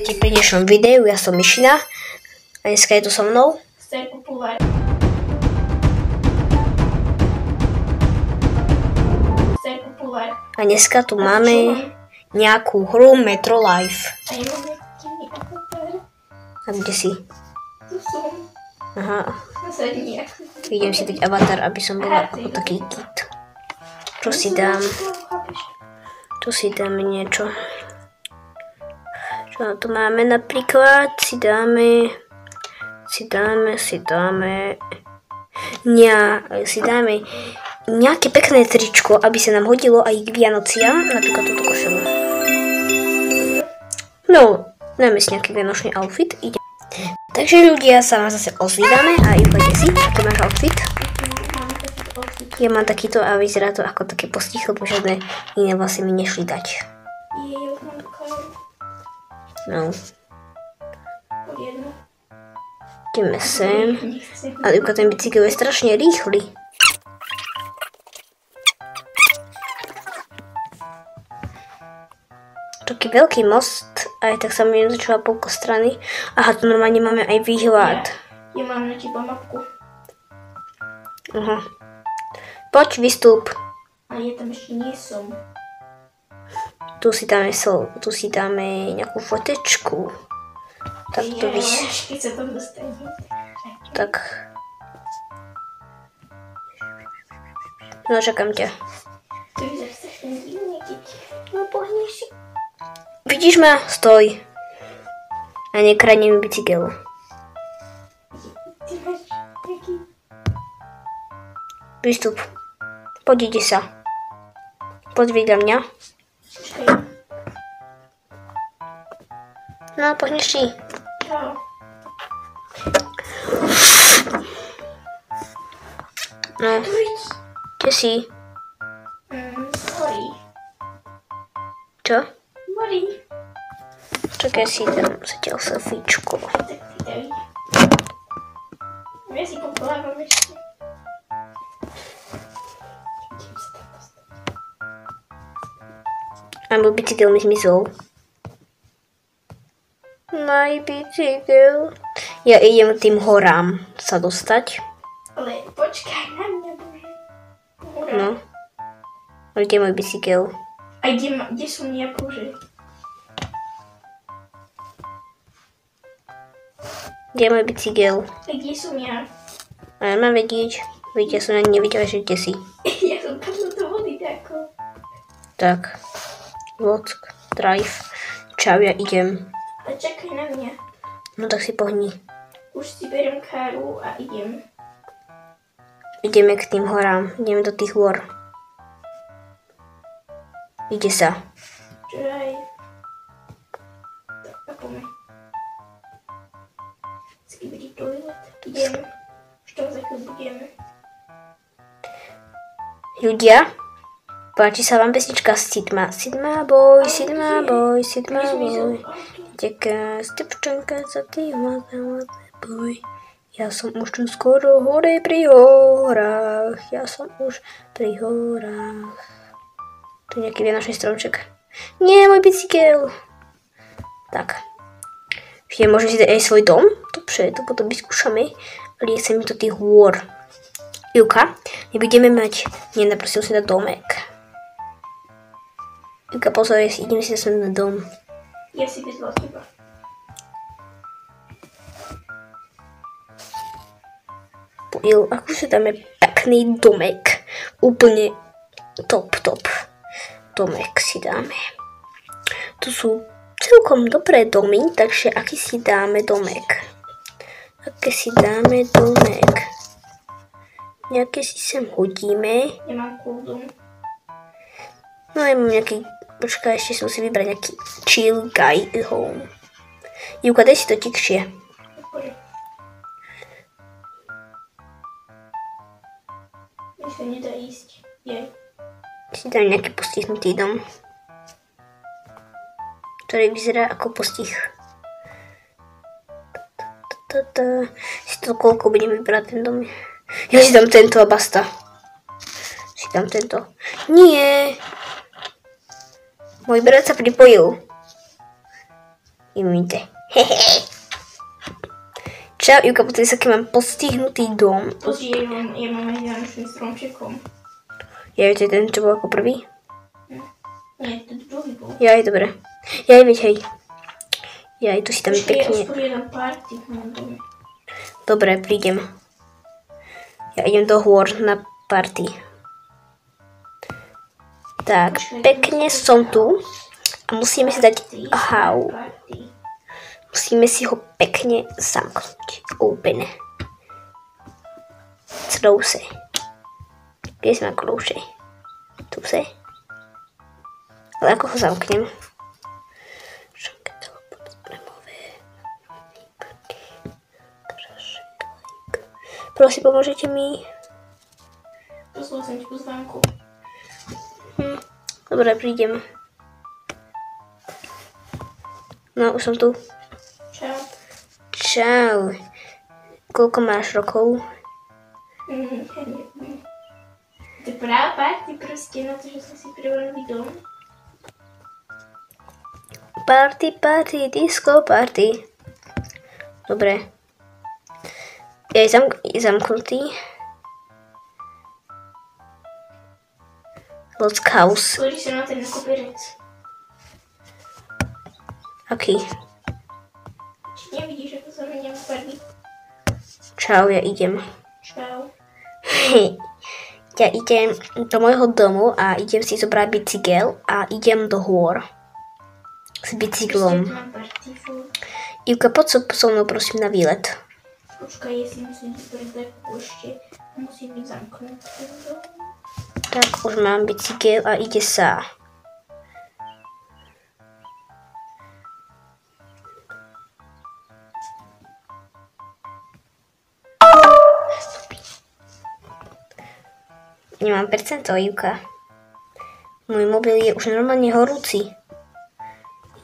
Vítajte pri dnešnom videu, ja som Myšina a dneska je tu so mnou a dneska tu máme nejakú hru Metro Life. A kde si? Tu som. Aha. Nasadni. Idem si dať avatar, aby som bola ako taký kit. Čo si dám? Tu si dáme niečo. Čo tu máme napríklad? Si dáme nejaké pekné tričko, aby sa nám hodilo aj k Vianociam, napríklad túto košelu. No, dáme si nejaký vianočný outfit. Ide. Takže ľudia, sa vás zase ozývame a Ivka, si, aký máš outfit? Ja mám takýto a vyzerá to ako také postih, lebo žiadne iné vlasy mi nešli dať. No. Ideme sem. A Ivka, ten bicykel je strašne rýchly. Taký veľký most, aj tak sa mi začala polko strany. Aha, tu normálne máme aj výhľad. Ja mám na teba mapku. Aha. Poď, vystúp. A ja tam ešte nie som. Tu si dáme nejakú fotečku. Tak to vys... Keď sa tam dostane. Tak. No, čakám ťa. To vyzerá strašne divne, keď pohneš si. Vidíš ma? Stoj. A nekradni mi bicykel. Ty máš taký... Vystup. Poď, ide sa. Poď vedľa mňa. No, pohneš si. Čau. No, kde si? Horí. Čo? Horí. Čakaj, si dám zatiaľ selfiečko. Tak ty daj. Ja si poplávam ešte. A môj bicykel mi zmizol. Môj bicykel. Ja idem k tým horám sa dostať. Ale počkaj na mňa, bože. Hurá. No. A kde je môj bicykel? A kde som ja, bože? Kde je môj bicykel? A kde som ja? A ja mám vedieť. Veď ja som ani nevidela, že kde si. Ja som padla do vody tako. Tak. Vock, drive. Čau, ja idem. A čakaj na mňa. No tak si pohni. Už si beriem káru a idem. Ideme k tým horám. Ideme do tých hôr. Ide sa. Čuraj. Tak, a poďme. Skibidi toilet. Idem. Už tam za chvíľu budeme. Ľudia, páči sa vám pesnička Sidma. Sidma boy, Sidma boy, Sidma boy. Teká stepčanka za tým mladé boy. Ja som už tu skoro hore pri horách. Ja som už pri horách. Tu je nejaký vianočný stromček. Nie, môj bicykel. Tak. Môžem si dať aj svoj dom. Dobre, to potom vyskúšame. Ale ja chcem to tých hôr. Ivka, my budeme mať... Nie, prosím si dať domek. Ivka, pozor, ideme si zase na dom. Ja si vyzval teba. Ako sa dáme pekný domek. Úplne top. Domek si dáme. Tu sú celkom dobré domy, takže aký si dáme domek? Nejaké si sem hodíme. Nemám cool dom. No ja mám nejaký... Počkaj, ešte si musím vybrať nejaký chill guy home. Ivka, daj si to tikšie. Mi sa nedá ísť. Jej. Si dám nejaký postihnutý dom. Ktorý vyzerá ako postih. Si to koľko budem vybrať ten dom. Ja si dám tento a basta. Si dám tento. Nie. Môj brat sa pripojil. Imite. Čau, Ivka, pozri sa, aký mám postihnutý dom. Pozri, ja mám aj vianočný stromčekom. Ja, to je ten, čo bol ako prvý? Nie, ten druhý bol. Jaj, dobre. Jaj, veď, hej. Jaj, tu si tam Počkej, ja pekne. usporiadam party v mojom dome. Dobre, prídem. Ja idem do hôr na party. Tak, pekne som tu. A musíme si dať hau. Musíme si ho pekne zamknúť. Open. Close. Kde sme close? Tu se. Ale ako ho zamknem? Prosím, pomôžete mi. Poslal som ti pozvánku. Dobre, prídem. No, už som tu. Čau. Čau. Koľko máš rokov? Ja neviem. To je práve party proste na to, že som si privolil dom. Party, party, disco party. Dobre. Je zamknutý. Lock house. Pozri sa na ten koberec. Aký? Či nevidíš, ako sa menia farby? Čau, ja idem. Čau. Ja idem do môjho domu a idem si zobrať bicykel a idem do hôr. S bicyklom. Mám party furt. Ivka, poď so mnou prosím na výlet. Počkaj, ja si musím zobrať takú ešte. Musím byť zamknúť ten dom. Tak, už mám bicykel a ide sa. Nemám percento, Ivka. Môj mobil je už normálne horúci.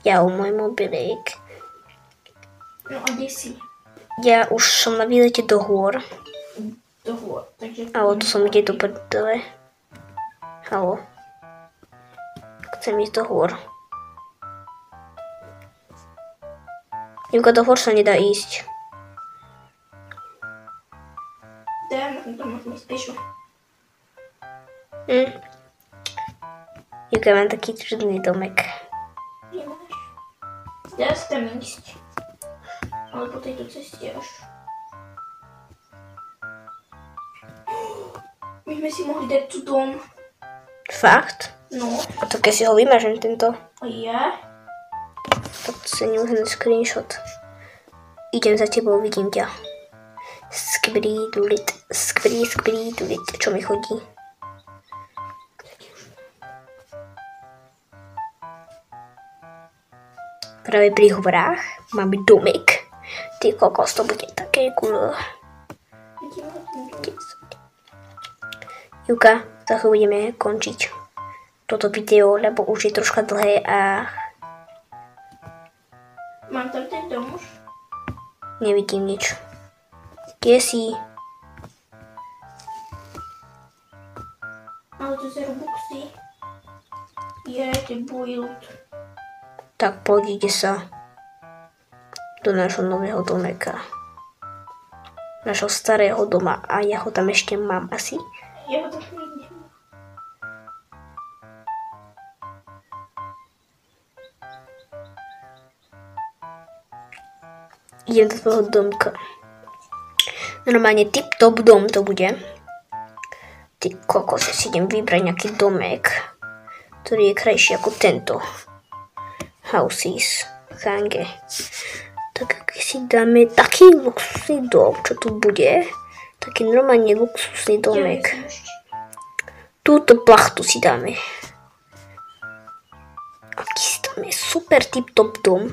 Jau, môj mobilík. No a kde si? Ja už som na výlete do hôr. Do hôr, takže... Halo, tu som ide do prdele. Halo. Chcem ísť do hôr. Ivka, do hôr sa nedá ísť. Dám, to môžeme ísť pešo. Ivka, mám taký čudný domek. Nemáš. Dá sa tam ísť. Ale po tejto ceste až. My sme si mohli dať tu dom. Fakt? No. A to keď si ho vymažem tento. A ja? Tak si nemôžem screenshot. Idem za tebou, vidím ťa. Skbrídulit. Čo mi chodí? Práve pri horách máme domek. Ty kokos, to bude také cool. Ivka, za chvíľu budeme končiť toto video, lebo už je troška dlhé a Mám tam ten dom už? nevidím nič. Kde si? Ale to sú Robuxy. Je, to je build. Tak poď, ide sa do nášho nového domeka. Našho starého doma a ja ho tam ešte mám asi. Ja ho tam vidím. Idem do tvojho domka. Normálne tip-top dom to bude. Ty kokos, si idem vybrať nejaký domek, ktorý je krajší ako tento. Houses. Hange. Tak ak si dáme taký luxusný dom, čo tu bude, taký normálne luxusný domek. Túto plachtu si dáme. Aký si dáme super tip-top dom.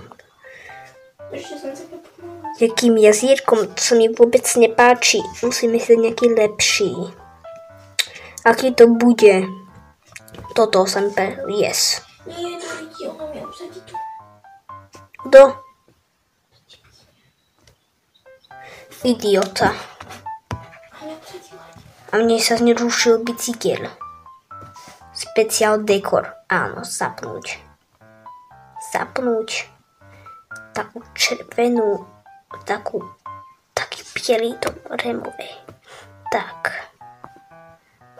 Ešte som sa popovala. Jakým jazírkom, to sa mi vôbec nepáči. Musíme si dať nejaký lepší. Aký to bude? Toto sa mi páči. Yes. Nie, to vidí, ona mi obsadí tu. Kto? Idiota. A neobsadila. A mne sa znerušil bicykel. Speciál dekor. Áno, zapnúť. Zapnúť. takú červenú, taký bielý dom remove. Tak.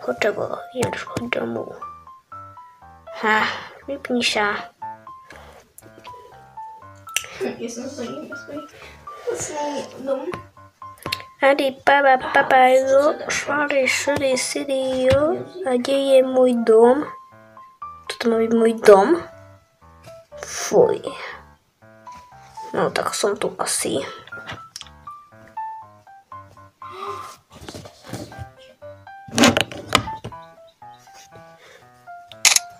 Hotovo, idem domov. Vypni sa. Ja som zhodím na svoj vlastný dom. Adi, papa, jo, švári, sidi, jo. A kde je môj dom? Toto má byť môj dom? Fuj. No, tak som tu asi.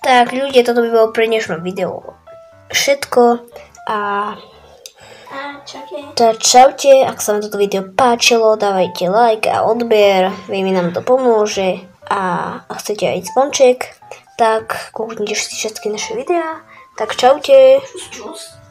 Tak, ľudia, toto by bolo pre dnešné video všetko. A čaute. tak čaute, ak sa vám toto video páčilo, dávajte like a odber, veľmi nám to pomôže. A ak chcete aj zvonček, tak kúknite si všetky naše videá. Tak čaute. Čus.